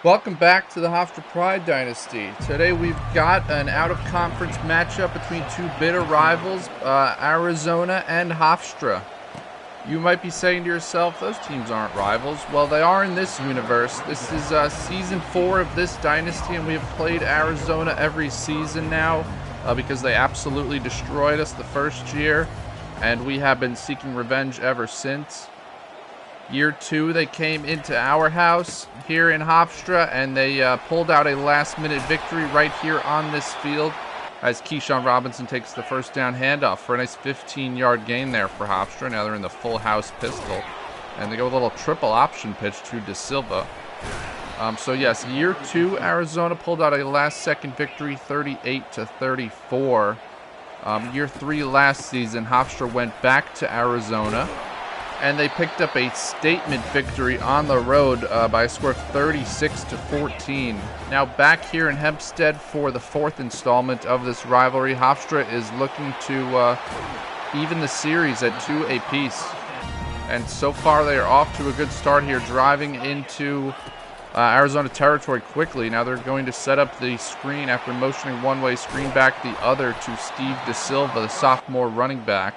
Welcome back to the Hofstra Pride Dynasty. Today we've got an out-of-conference matchup between two bitter rivals, Arizona and Hofstra. You might be saying to yourself, those teams aren't rivals. Well, they are in this universe. This is Season 4 of this dynasty, and we have played Arizona every season now because they absolutely destroyed us the first year, and we have been seeking revenge ever since. Year 2, they came into our house here in Hofstra, and they pulled out a last-minute victory right here on this field as Keyshawn Robinson takes the first down handoff for a nice 15-yard gain there for Hofstra. Now they're in the full house pistol, and they go with a little triple option pitch to De Silva. So yes, year 2, Arizona pulled out a last-second victory, 38-34. Year 3 last season, Hofstra went back to Arizona, and they picked up a statement victory on the road by a score of 36-14. Now back here in Hempstead for the 4th installment of this rivalry, Hofstra is looking to even the series at 2 apiece. And so far they are off to a good start here, driving into Arizona territory quickly. Now they're going to set up the screen after motioning one-way, screen back the other to Steve De Silva, the sophomore running back.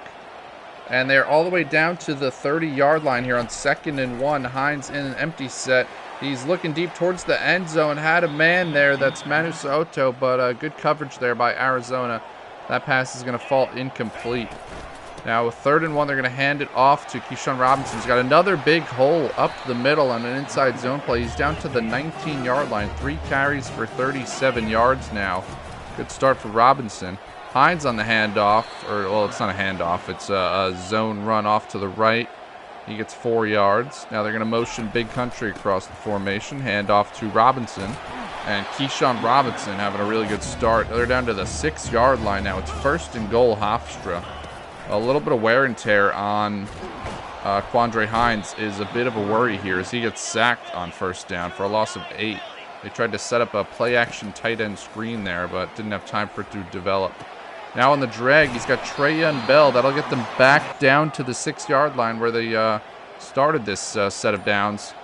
And they're all the way down to the 30-yard line here on 2nd and 1. Hines in an empty set. He's looking deep towards the end zone. Had a man there. That's Manu Soto, but good coverage there by Arizona. That pass is going to fall incomplete. Now with 3rd and 1, they're going to hand it off to Keyshawn Robinson. He's got another big hole up the middle on an inside zone play. He's down to the 19-yard line. 3 carries for 37 yards now. Good start for Robinson. Hines on the handoff, or, well, it's not a handoff. It's a zone run off to the right. He gets 4 yards. Now they're going to motion Big Country across the formation. Handoff to Robinson. And Keyshawn Robinson having a really good start. They're down to the 6-yard line now. It's 1st and goal, Hofstra. A little bit of wear and tear on Quandre Hines is a bit of a worry here as he gets sacked on 1st down for a loss of 8. They tried to set up a play-action tight end screen there, but didn't have time for it to develop. Now on the drag, he's got Treyon Bell. That'll get them back down to the 6-yard line where they started this set of downs.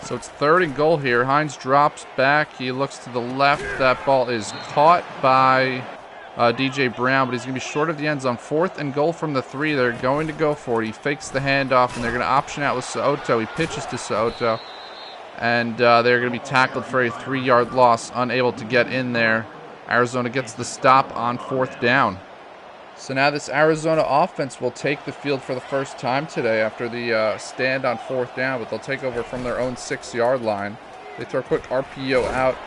So it's 3rd and goal here. Hines drops back. He looks to the left. That ball is caught by DJ Brown, but he's going to be short of the end zone. 4th and goal from the 3. They're going to go for it. He fakes the handoff, and they're going to option out with Soto. He pitches to Soto, and they're going to be tackled for a 3-yard loss, unable to get in there. Arizona gets the stop on 4th down. So now this Arizona offense will take the field for the first time today after the stand on 4th down, but they'll take over from their own 6-yard line. They throw a quick RPO out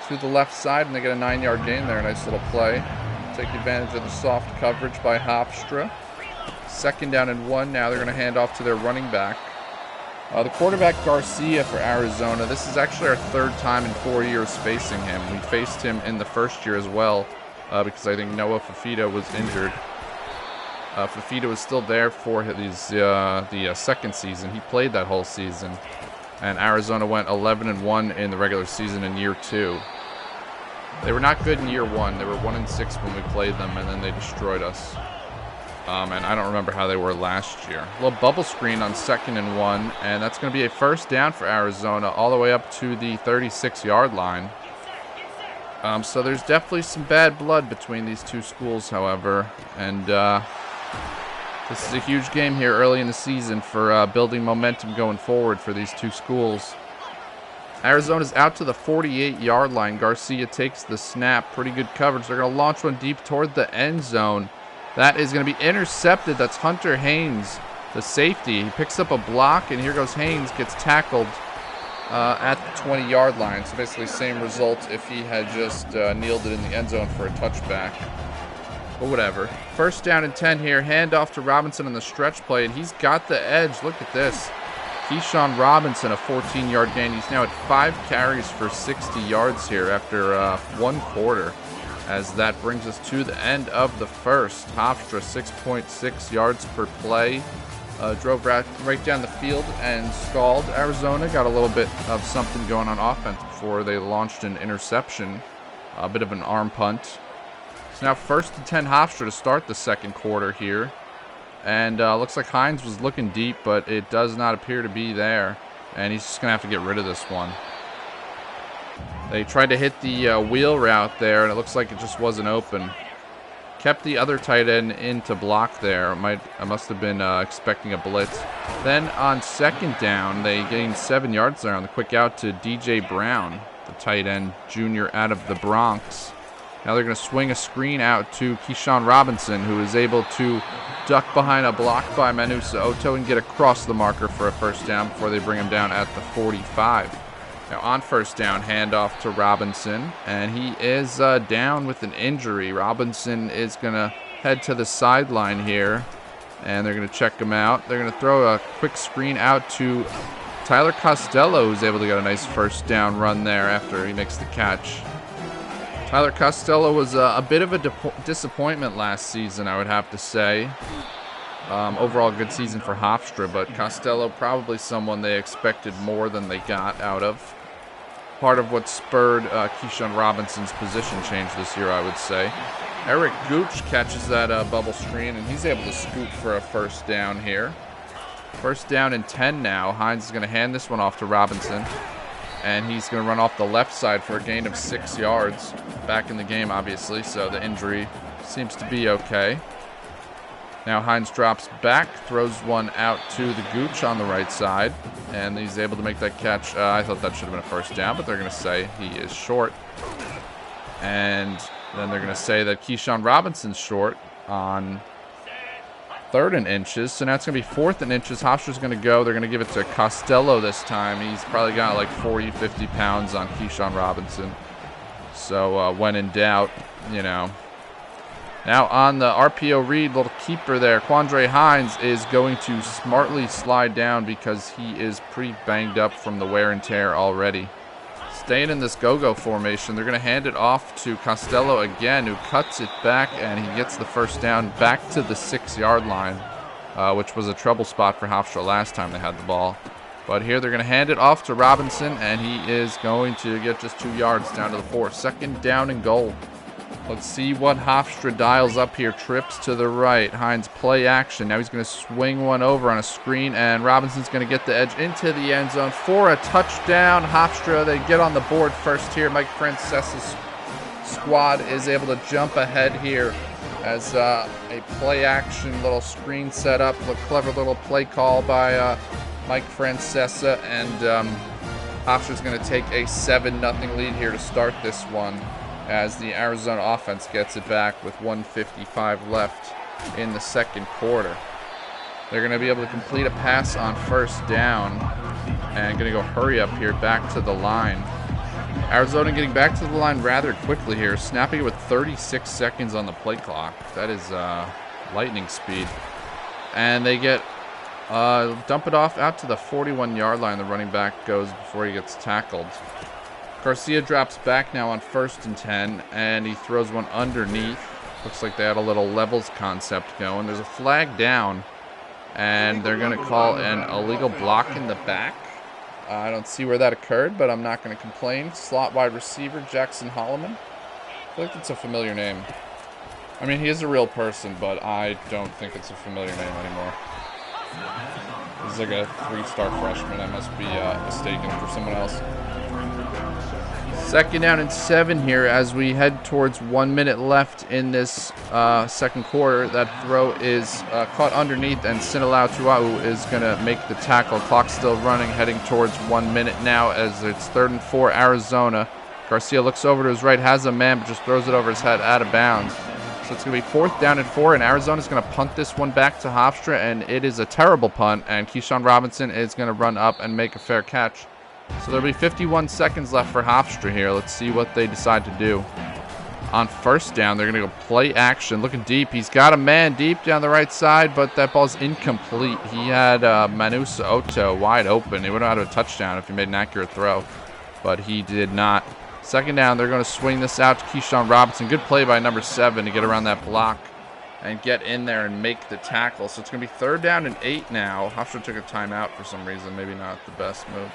to the left side, and they get a 9-yard gain there. Nice little play. Take advantage of the soft coverage by Hofstra. 2nd down and 1 now. They're going to hand off to their running back. The quarterback Garcia for Arizona, this is actually our 3rd time in 4 years facing him. We faced him in the first year as well because I think Noah Fafita was injured. Fafita was still there for the 2nd season. He played that whole season. And Arizona went 11-1 in the regular season in year 2. They were not good in year 1. They were 1-6 when we played them, and then they destroyed us. And I don't remember how they were last year. A little bubble screen on 2nd and 1, and that's going to be a 1st down for Arizona all the way up to the 36-yard line. So there's definitely some bad blood between these two schools, however, and this is a huge game here early in the season for building momentum going forward for these two schools. Arizona's out to the 48-yard line. Garcia takes the snap. Pretty good coverage. They're going to launch one deep toward the end zone. That is going to be intercepted. That's Hunter Haynes, the safety. He picks up a block, and here goes Haynes. Gets tackled at the 20-yard line. So basically same result if he had just kneeled it in the end zone for a touchback. But whatever. 1st down and 10 here. Handoff to Robinson on the stretch play, and he's got the edge. Look at this. Keyshawn Robinson, a 14-yard gain. He's now at 5 carries for 60 yards here after 1 quarter. As that brings us to the end of the first. Hofstra 6.6 yards per play. Drove right down the field and stalled. Arizona got a little bit of something going on offense before they launched an interception. A bit of an arm punt. It's now 1st and 10 Hofstra to start the 2nd quarter here. And looks like Hines was looking deep, but it does not appear to be there. And he's just going to have to get rid of this one. They tried to hit the wheel route there, and it looks like it just wasn't open. Kept the other tight end in to block there. I must have been expecting a blitz. Then on second down, they gained 7 yards there on the quick out to DJ Brown, the tight end junior out of the Bronx. Now they're going to swing a screen out to Keyshawn Robinson, who is able to duck behind a block by Manusa Oto and get across the marker for a first down before they bring him down at the 45. Now on first down, handoff to Robinson, and he is down with an injury. Robinson is going to head to the sideline here, and they're going to check him out. They're going to throw a quick screen out to Tyler Costello, who's able to get a nice first down run there after he makes the catch. Tyler Costello was a bit of a disappointment last season, I would have to say. Overall, good season for Hofstra, but Costello probably someone they expected more than they got out of. Part of what spurred Keyshawn Robinson's position change this year, I would say. Eric Gooch catches that bubble screen, and he's able to scoop for a first down here. First down and 10 now. Hines is going to hand this one off to Robinson, and he's going to run off the left side for a gain of 6 yards. Back in the game, obviously, so the injury seems to be okay. Now Hines drops back, throws one out to the Gooch on the right side, and he's able to make that catch. I thought that should have been a first down, but they're going to say he is short. And then they're going to say that Keyshawn Robinson's short on 3rd and inches. So now it's going to be 4th and inches. Hofstra's going to go. They're going to give it to Costello this time. He's probably got like 40, 50 pounds on Keyshawn Robinson. So when in doubt, you know. Now on the RPO read, little keeper there, Quandre Hines is going to smartly slide down because he is pretty banged up from the wear and tear already. Staying in this go-go formation, they're going to hand it off to Costello again, who cuts it back, and he gets the first down back to the 6-yard line, which was a trouble spot for Hofstra last time they had the ball. But here they're going to hand it off to Robinson, and he is going to get just 2 yards down to the 4. Second down and goal. Let's see what Hofstra dials up here. Trips to the right. Hines play action. Now he's going to swing one over on a screen, and Robinson's going to get the edge into the end zone for a touchdown. Hofstra, they get on the board first here. Mike Francesa's squad is able to jump ahead here as a play action little screen setup. A clever little play call by Mike Francesa, and Hofstra's going to take a 7-0 lead here to start this one, as the Arizona offense gets it back with 1:55 left in the second quarter. They're going to be able to complete a pass on first down and going to go hurry up here back to the line. Arizona getting back to the line rather quickly here, snapping it with 36 seconds on the play clock. That is lightning speed. And they get dump it off out to the 41-yard line. The running back goes before he gets tackled. Garcia drops back now on 1st and 10, and he throws one underneath. Looks like they had a little levels concept going. There's a flag down, and they're going to call an illegal block in the back. I don't see where that occurred, but I'm not going to complain. Slot wide receiver, Jackson Holloman. I feel like that's a familiar name. I mean, he is a real person, but I don't think it's a familiar name anymore. He's like a 3-star freshman. I must be mistaken for someone else. Second down and 7 here as we head towards 1 minute left in this second quarter. That throw is caught underneath, and Sinilau Tuau is going to make the tackle. Clock still running, heading towards 1 minute now as it's 3rd and 4 Arizona. Garcia looks over to his right, has a man, but just throws it over his head out of bounds. So it's going to be 4th down and 4, and Arizona's going to punt this one back to Hofstra, and it is a terrible punt, and Keyshawn Robinson is going to run up and make a fair catch. So there'll be 51 seconds left for Hofstra here. Let's see what they decide to do. On first down, they're going to go play action. Looking deep. He's got a man deep down the right side, but that ball's incomplete. He had Manusa Oto wide open. He would have had a touchdown if he made an accurate throw, but he did not. Second down, they're going to swing this out to Keyshawn Robinson. Good play by number 7 to get around that block and get in there and make the tackle. So it's going to be 3rd down and 8 now. Hofstra took a timeout for some reason. Maybe not the best move.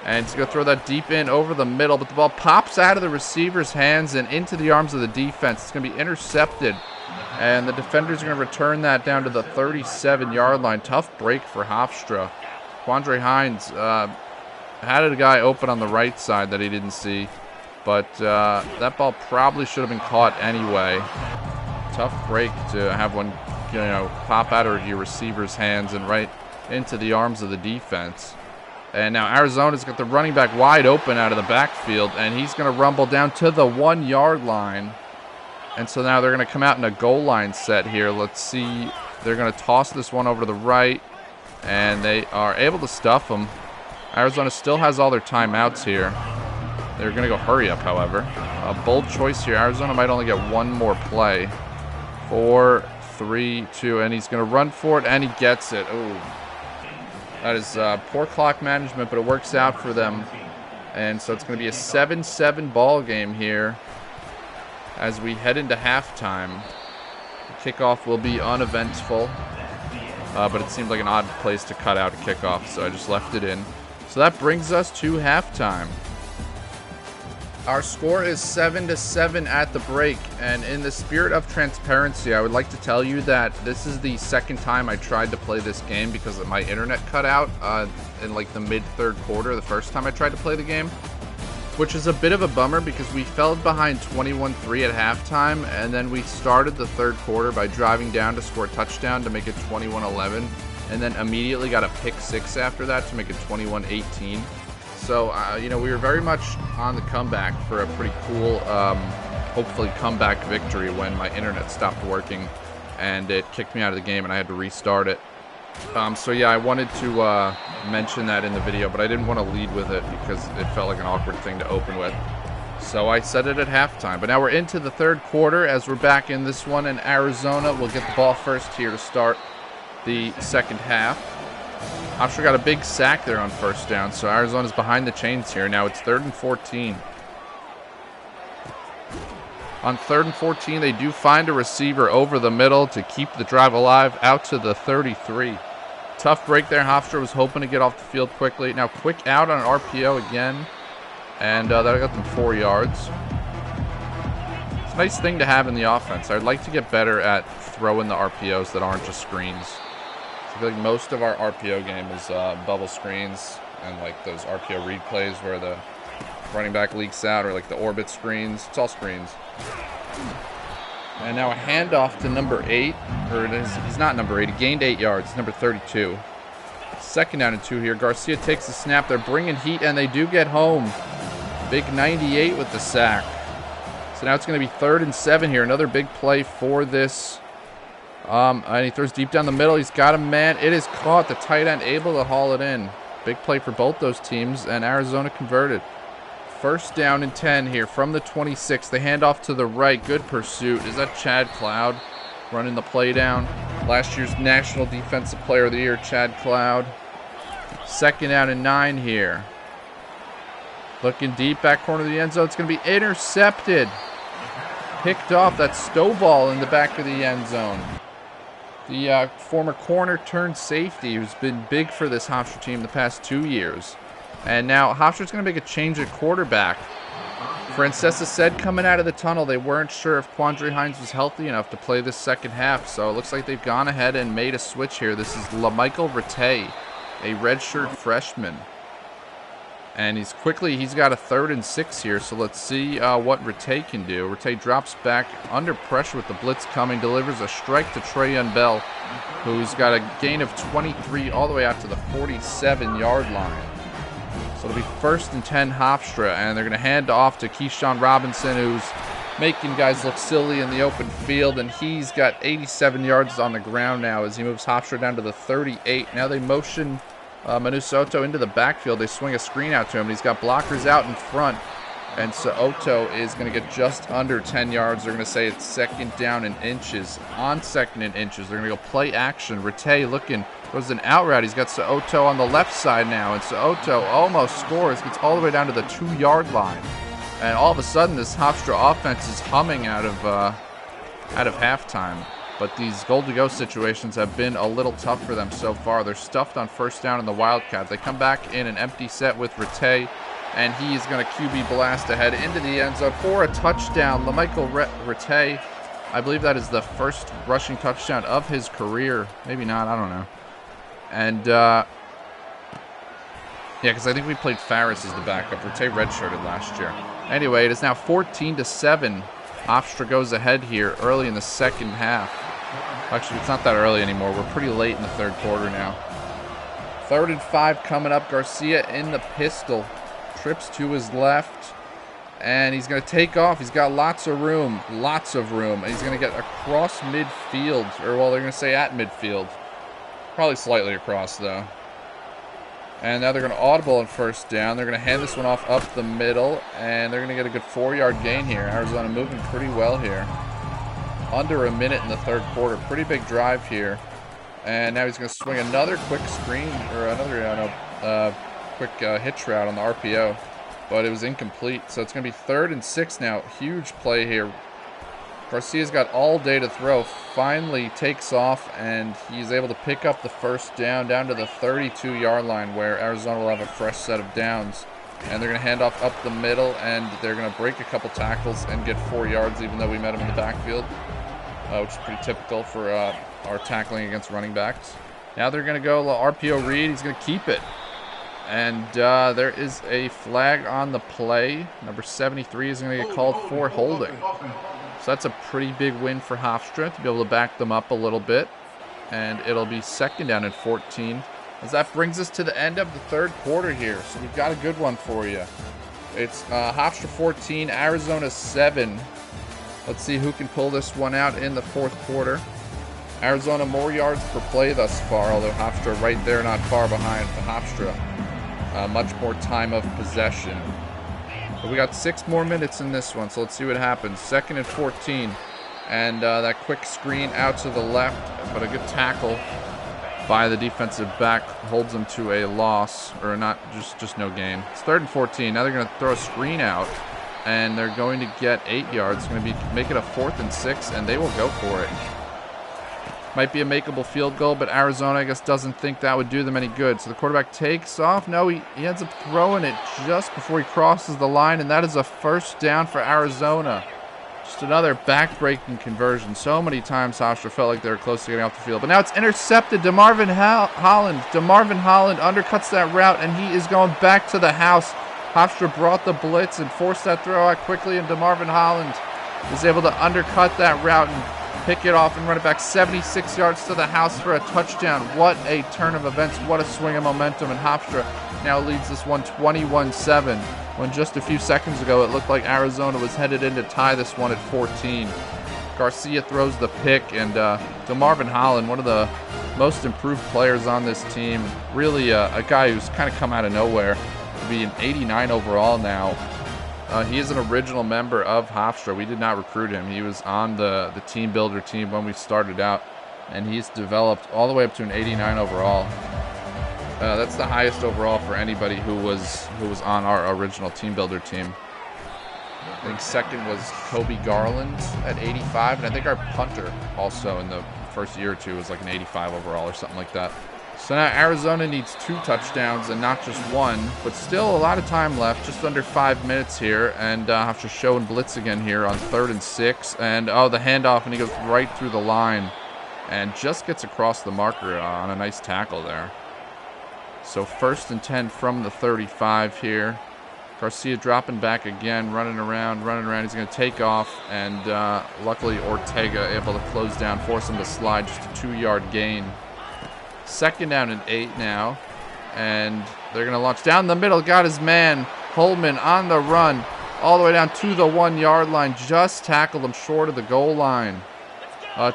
And he's going to throw that deep in over the middle, but the ball pops out of the receiver's hands and into the arms of the defense. It's going to be intercepted, and the defenders are going to return that down to the 37-yard line. Tough break for Hofstra. Quandre Hines had a guy open on the right side that he didn't see, but that ball probably should have been caught anyway. Tough break to have one, you know, pop out of your receiver's hands and right into the arms of the defense. And now Arizona's got the running back wide open out of the backfield, and he's going to rumble down to the 1 yard line. And so now they're going to come out in a goal line set here. Let's see. They're going to toss this one over to the right, and they are able to stuff them. Arizona still has all their timeouts here. They're going to go hurry up, however. A bold choice here. Arizona might only get one more play. 4, 3, 2, and he's going to run for it, and he gets it. Ooh. That is poor clock management, but it works out for them. And so it's going to be a 7-7 ball game here as we head into halftime. The kickoff will be uneventful, but it seemed like an odd place to cut out a kickoff, so I just left it in. So that brings us to halftime. Our score is 7-7 at the break, and in the spirit of transparency, I would like to tell you that this is the second time I tried to play this game because my internet cut out in like the mid-third quarter, the first time I tried to play the game, which is a bit of a bummer because we fell behind 21-3 at halftime, and then we started the third quarter by driving down to score a touchdown to make it 21-11, and then immediately got a pick six after that to make it 21-18. So, you know, we were very much on the comeback for a pretty cool, hopefully comeback victory when my internet stopped working and it kicked me out of the game and I had to restart it. So, yeah, I wanted to mention that in the video, but I didn't want to lead with it because it felt like an awkward thing to open with. So I said it at halftime. But now we're into the third quarter as we're back in this one, and Arizona will get the ball first here to start the second half. Hofstra got a big sack there on first down, so Arizona's behind the chains here. Now it's 3rd and 14. On 3rd and 14, they do find a receiver over the middle to keep the drive alive out to the 33. Tough break there. Hofstra was hoping to get off the field quickly. Now quick out on an RPO again, and that got them 4 yards. It's a nice thing to have in the offense. I'd like to get better at throwing the RPOs that aren't just screens. I feel like most of our RPO game is bubble screens and like those RPO read plays where the running back leaks out, or like the orbit screens. It's all screens. And now a handoff to number 8, or he's not number 8. He gained 8 yards. Number 32. 2nd down and 2 here. Garcia takes the snap. They're bringing heat, and they do get home. Big 98 with the sack. So now it's going to be 3rd and 7 here. Another big play for this. And he throws deep down the middle. He's got a man. It is caught. The tight end able to haul it in. Big play for both those teams, and Arizona converted. 1st down and 10 here from the 26. They hand off to the right. Good pursuit. Is that Chad Cloud running the play down? Last year's National Defensive Player of the Year, Chad Cloud. 2nd down and 9 here. Looking deep, back corner of the end zone. It's going to be intercepted. Picked off. That Stovall in the back of the end zone. The former corner turned safety, who's been big for this Hofstra team the past 2 years. And now Hofstra's going to make a change at quarterback. Francesa said coming out of the tunnel they weren't sure if Quandre Hines was healthy enough to play this second half. So it looks like they've gone ahead and made a switch here. This is LaMichael Rattay, a redshirt freshman. And he's got a 3rd and 6 here, so let's see what Rattay can do. Rattay drops back under pressure with the blitz coming, delivers a strike to Trayon Bell, who's got a gain of 23 all the way out to the 47-yard line. So it'll be 1st and 10 Hofstra, and they're going to hand off to Keyshawn Robinson, who's making guys look silly in the open field, and he's got 87 yards on the ground now as he moves Hofstra down to the 38. Now they motion Manu Soto into the backfield. They swing a screen out to him, and he's got blockers out in front. And Soto is going to get just under 10 yards. They're going to say it's 2nd down and inches. On 2nd and inches, they're going to go play action. Rattay looking, goes an out route. He's got Soto on the left side now, and Soto almost scores, gets all the way down to the 2-yard line. And all of a sudden, this Hofstra offense is humming out of halftime. But these goal-to-go situations have been a little tough for them so far. They're stuffed on 1st down in the Wildcat. They come back in an empty set with Rattay, and he is going to QB blast ahead into the end zone for a touchdown. LaMichael Rattay, I believe that is the 1st rushing touchdown of his career. Maybe not, I don't know. And Yeah, because I think we played Farris as the backup. Rete redshirted last year. Anyway, it is now 14-7. Hofstra goes ahead here early in the second half. Actually, it's not that early anymore. We're pretty late in the third quarter now. 3rd and 5 coming up. Garcia in the pistol. Trips to his left. And he's going to take off. He's got lots of room. Lots of room. And he's going to get across midfield. Or, well, they're going to say at midfield. Probably slightly across, though. And now they're going to audible on first down. They're going to hand this one off up the middle. And they're going to get a good 4-yard gain here. Arizona moving pretty well here. Under a minute in the third quarter. Pretty big drive here. And now he's going to swing another quick screen. Or another quick hitch route on the RPO. But it was incomplete. So it's going to be 3rd and 6 now. Huge play here. Garcia's got all day to throw. Finally takes off, and he's able to pick up the first down to the 32-yard line, where Arizona will have a fresh set of downs. And they're going to hand off up the middle, and they're going to break a couple tackles and get 4 yards, even though we met him in the backfield, which is pretty typical for our tackling against running backs. Now they're going to go RPO read. He's going to keep it. And there is a flag on the play. Number 73 is going to get called for holding. So that's a pretty big win for Hofstra to be able to back them up a little bit. And it'll be 2nd down and 14. As that brings us to the end of the third quarter here. So we've got a good one for you. It's Hofstra 14, Arizona 7. Let's see who can pull this one out in the fourth quarter. Arizona more yards per play thus far, although Hofstra right there not far behind the Hofstra. Much more time of possession. But we got 6 more minutes in this one, so let's see what happens. 2nd and 14. And that quick screen out to the left, but a good tackle by the defensive back holds them to a loss, or not, just no gain. It's 3rd and 14. Now they're going to throw a screen out, and they're going to get 8 yards. It's going to make it a 4th and 6, and they will go for it. Might be a makeable field goal, but Arizona, I guess, doesn't think that would do them any good. So the quarterback takes off. No, he ends up throwing it just before he crosses the line, and that is a first down for Arizona. Just another back-breaking conversion. So many times Hofstra felt like they were close to getting off the field. But now it's intercepted. DeMarvin Holland. DeMarvin Holland undercuts that route, and he is going back to the house. Hofstra brought the blitz and forced that throw out quickly, and DeMarvin Holland is able to undercut that route and pick it off and run it back 76 yards to the house for a touchdown. What a turn of events. What a swing of momentum. And Hofstra now leads this one 21-7. When just a few seconds ago it looked like Arizona was headed in to tie this one at 14. Garcia throws the pick, and DeMarvin Holland, one of the most improved players on this team. Really a guy who's kind of come out of nowhere to be an 89 overall now. He is an original member of Hofstra. We did not recruit him. He was on the team builder team when we started out, and he's developed all the way up to an 89 overall. That's the highest overall for anybody who was on our original team builder team. I think 2nd was Kobe Garland at 85, and I think our punter also in the first year or two was like an 85 overall or something like that. So now Arizona needs 2 touchdowns and not just 1, but still a lot of time left, just under 5 minutes here, and Hofstra showing blitz again here on 3rd and 6, and oh, the handoff, and he goes right through the line and just gets across the marker on a nice tackle there. So 1st and 10 from the 35 here. Garcia dropping back again, running around. He's going to take off, and luckily Ortega able to close down, force him to slide, just a 2-yard gain. 2nd down and 8 now, and they're going to launch down the middle. Got his man, Holman, on the run, all the way down to the 1-yard line. Just tackled him short of the goal line.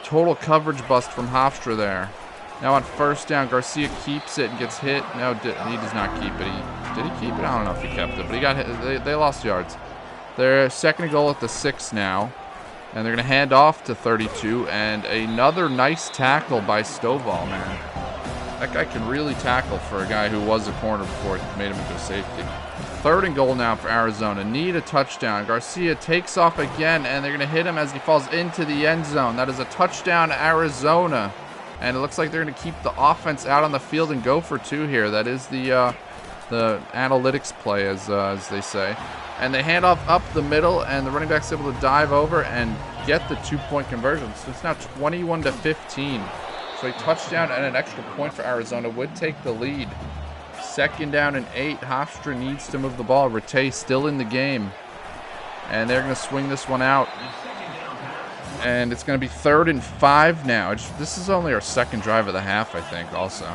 Total coverage bust from Hofstra there. Now on 1st down, Garcia keeps it and gets hit. No, he does not keep it. Did he keep it? I don't know if he kept it, but he got hit. They lost yards. They're 2nd and goal at the 6 now. And they're going to hand off to 32, and another nice tackle by Stovall, man. That guy can really tackle for a guy who was a corner before it made him into a safety. 3rd and goal now for Arizona. Need a touchdown. Garcia takes off again, and they're going to hit him as he falls into the end zone. That is a touchdown, Arizona. And it looks like they're going to keep the offense out on the field and go for 2 here. That is the analytics play, as they say. And they hand off up the middle, and the running back's able to dive over and get the 2-point conversion. So it's now 21-15. So a touchdown and an extra point for Arizona would take the lead. 2nd down and 8. Hofstra needs to move the ball. Rattay still in the game. And they're going to swing this one out. And it's going to be 3rd and 5 now. This is only our 2nd drive of the half, I think, also.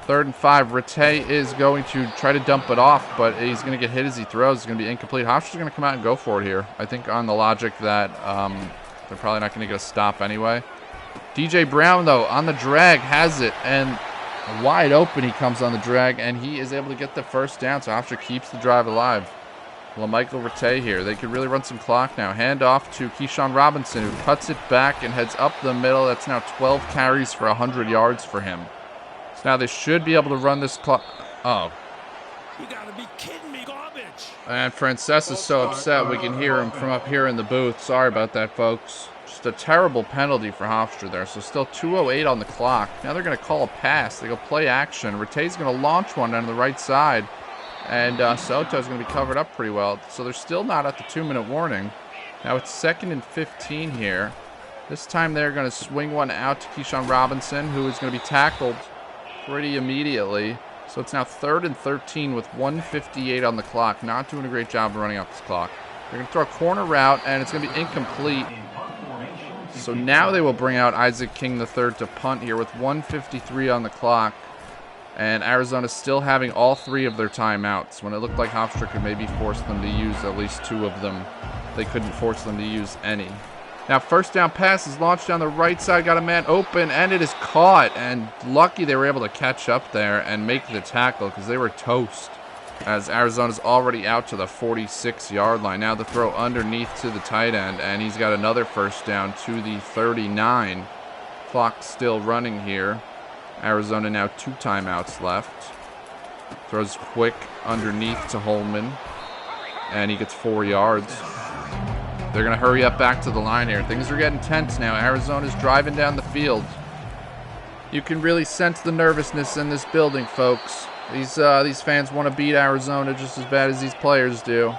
3rd and 5. Rattay is going to try to dump it off, but he's going to get hit as he throws. It's going to be incomplete. Hofstra's going to come out and go for it here. I think on the logic that they're probably not going to get a stop anyway. DJ Brown, though, on the drag, has it. And wide open he comes on the drag, and he is able to get the 1st down, so Hofstra keeps the drive alive. LaMichael Rattay here. They could really run some clock now. Hand off to Keyshawn Robinson, who cuts it back and heads up the middle. That's now 12 carries for 100 yards for him. So now they should be able to run this clock. Oh. You gotta be kidding me, garbage. And Francesa is so upset we can hear him from up here in the booth. Sorry about that, folks. Just a terrible penalty for Hofstra there. So still 2:08 on the clock. Now they're going to call a pass. They go play action. Rattay's going to launch one down the right side. And Soto's going to be covered up pretty well. So they're still not at the 2-minute warning. Now it's 2nd and 15 here. This time they're going to swing one out to Keyshawn Robinson, who is going to be tackled pretty immediately. So it's now 3rd and 13 with 1:58 on the clock. Not doing a great job of running out this clock. They're going to throw a corner route, and it's going to be incomplete. So now they will bring out Isaac King III to punt here with 1:53 on the clock. And Arizona's still having all 3 of their timeouts. When it looked like Hofstra could maybe force them to use at least 2 of them, they couldn't force them to use any. Now 1st down pass is launched down the right side, got a man open, and it is caught. And lucky they were able to catch up there and make the tackle because they were toast. As Arizona's already out to the 46-yard line. Now the throw underneath to the tight end, and he's got another 1st down to the 39. Clock still running here. Arizona now 2 timeouts left. Throws quick underneath to Holman, and he gets 4 yards. They're going to hurry up back to the line here. Things are getting tense now. Arizona's driving down the field. You can really sense the nervousness in this building, folks. These fans want to beat Arizona just as bad as these players do.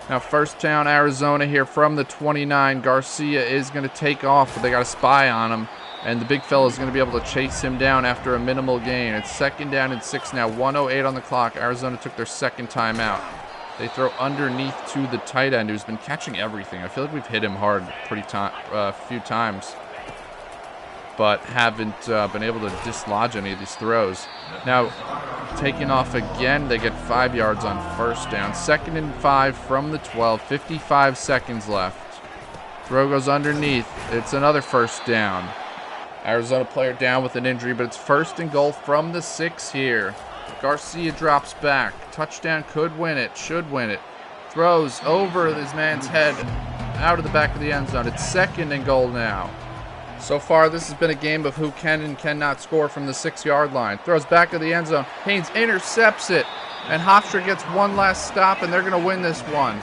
Now 1st down Arizona here from the 29. Garcia is going to take off, but they got a spy on him. And the big fella is going to be able to chase him down after a minimal gain. It's 2nd down and 6 now. 1:08 on the clock. Arizona took their 2nd timeout. They throw underneath to the tight end, who's been catching everything. I feel like we've hit him hard a few times, but haven't been able to dislodge any of these throws. Now, taking off again, they get 5 yards on 1st down. 2nd and 5 from the 12. 55 seconds left. Throw goes underneath. It's another 1st down. Arizona player down with an injury, but it's 1st and goal from the 6 here. Garcia drops back. Touchdown could win it, should win it. Throws over this man's head out of the back of the end zone. It's 2nd and goal now. So far, this has been a game of who can and cannot score from the 6-yard line. Throws back of the end zone. Haynes intercepts it, and Hofstra gets one last stop, and they're going to win this one.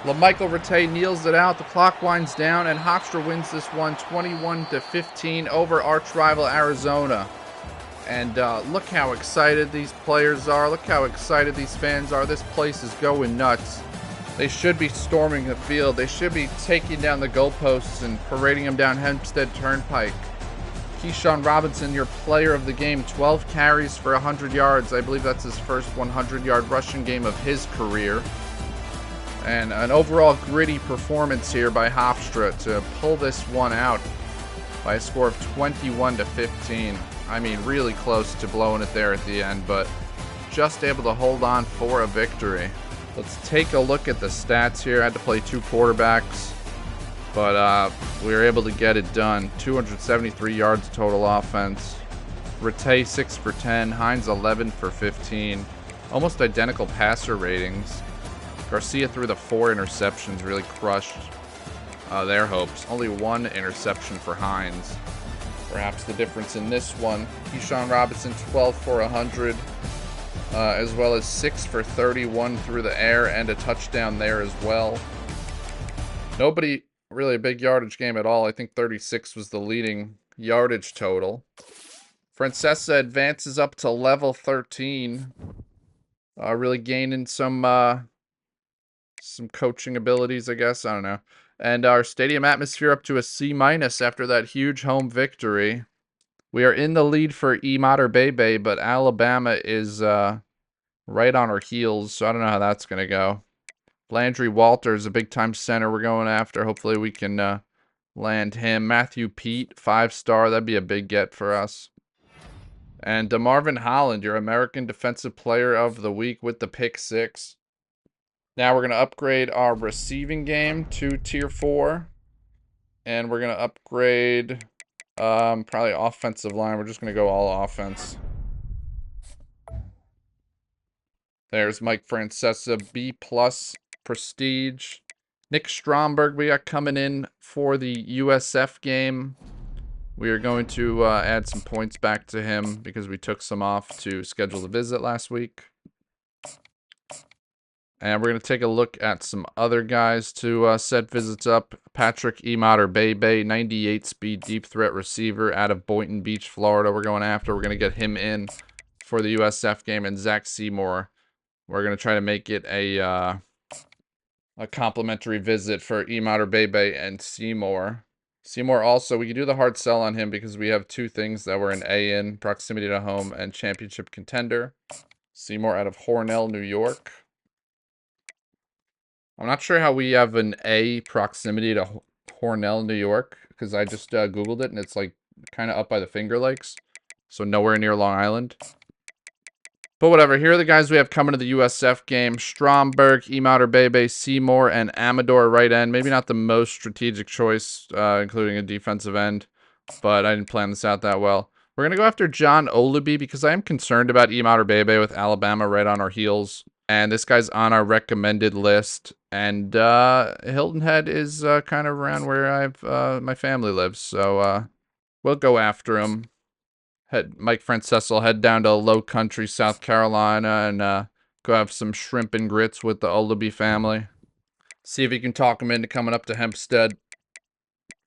LaMichael Rattay kneels it out. The clock winds down, and Hofstra wins this one 21-15 over arch rival Arizona. And look how excited these players are. Look how excited these fans are. This place is going nuts. They should be storming the field. They should be taking down the goalposts and parading them down Hempstead Turnpike. Keyshawn Robinson, your player of the game, 12 carries for 100 yards. I believe that's his first 100-yard rushing game of his career. And an overall gritty performance here by Hofstra to pull this one out by a score of 21-15. I mean, really close to blowing it there at the end, but just able to hold on for a victory. Let's take a look at the stats here. I had to play 2 quarterbacks, but we were able to get it done. 273 yards total offense. Rattay 6 for 10. Hines 11 for 15. Almost identical passer ratings. Garcia threw the 4 interceptions, really crushed their hopes. Only 1 interception for Hines. Perhaps the difference in this one. Keyshawn Robinson 12 for 100. As well as 6 for 31 through the air and a touchdown there as well. Nobody really a big yardage game at all. I think 36 was the leading yardage total. Francesa advances up to level 13. Really gaining some coaching abilities, I guess. I don't know. And our stadium atmosphere up to a C- after that huge home victory. We are in the lead for Mater Bebe, but Alabama is right on our heels, so I don't know how that's going to go. Landry Walters, a big-time center we're going after. Hopefully we can land him. Matthew Pete, 5-star. That'd be a big get for us. And DeMarvin Holland, your American Defensive Player of the Week with the pick 6. Now we're going to upgrade our receiving game to Tier 4. And we're going to upgrade probably offensive line. We're just going to go all offense. There's Mike Francesa, B+ prestige. Nick Stromberg we got coming in for the USF game. We are going to add some points back to him because we took some off to schedule the visit last week. And we're going to take a look at some other guys to set visits up. Patrick Mater Bebe, 98 speed deep threat receiver out of Boynton Beach, Florida. We're going after. We're going to get him in for the USF game. And Zach Seymour, we're going to try to make it a complimentary visit for Mater Bebe and Seymour. Seymour also, we can do the hard sell on him because we have 2 things that were an A in, proximity to home and championship contender. Seymour out of Hornell, New York. I'm not sure how we have an A proximity to Hornell, New York, because I just Googled it and it's like kind of up by the Finger Lakes, so nowhere near Long Island. But whatever, here are the guys we have coming to the USF game. Stromberg, Mater Bebe, Seymour, and Amador right end. Maybe not the most strategic choice, including a defensive end, but I didn't plan this out that well. We're going to go after John Olubi because I am concerned about Mater Bebe with Alabama right on our heels. And this guy's on our recommended list. And Hilton Head is kind of around where my family lives. So we'll go after him. Mike Francesa will head down to Low Country, South Carolina, and go have some shrimp and grits with the Olubi family. See if he can talk him into coming up to Hempstead.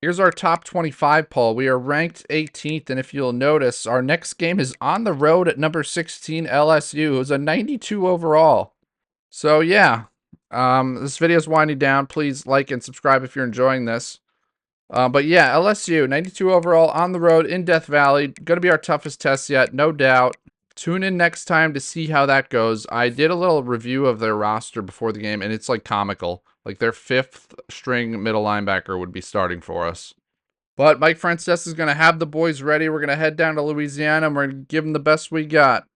Here's our top 25 poll. We are ranked 18th, and if you'll notice, our next game is on the road at number 16, LSU. It was a 92 overall. So, yeah, this video is winding down. Please like and subscribe if you're enjoying this. But, yeah, LSU, 92 overall, on the road in Death Valley. Going to be our toughest test yet, no doubt. Tune in next time to see how that goes. I did a little review of their roster before the game, and it's, like, comical. Like, their 5th string middle linebacker would be starting for us. But Mike Francesa is going to have the boys ready. We're going to head down to Louisiana, and we're going to give them the best we got.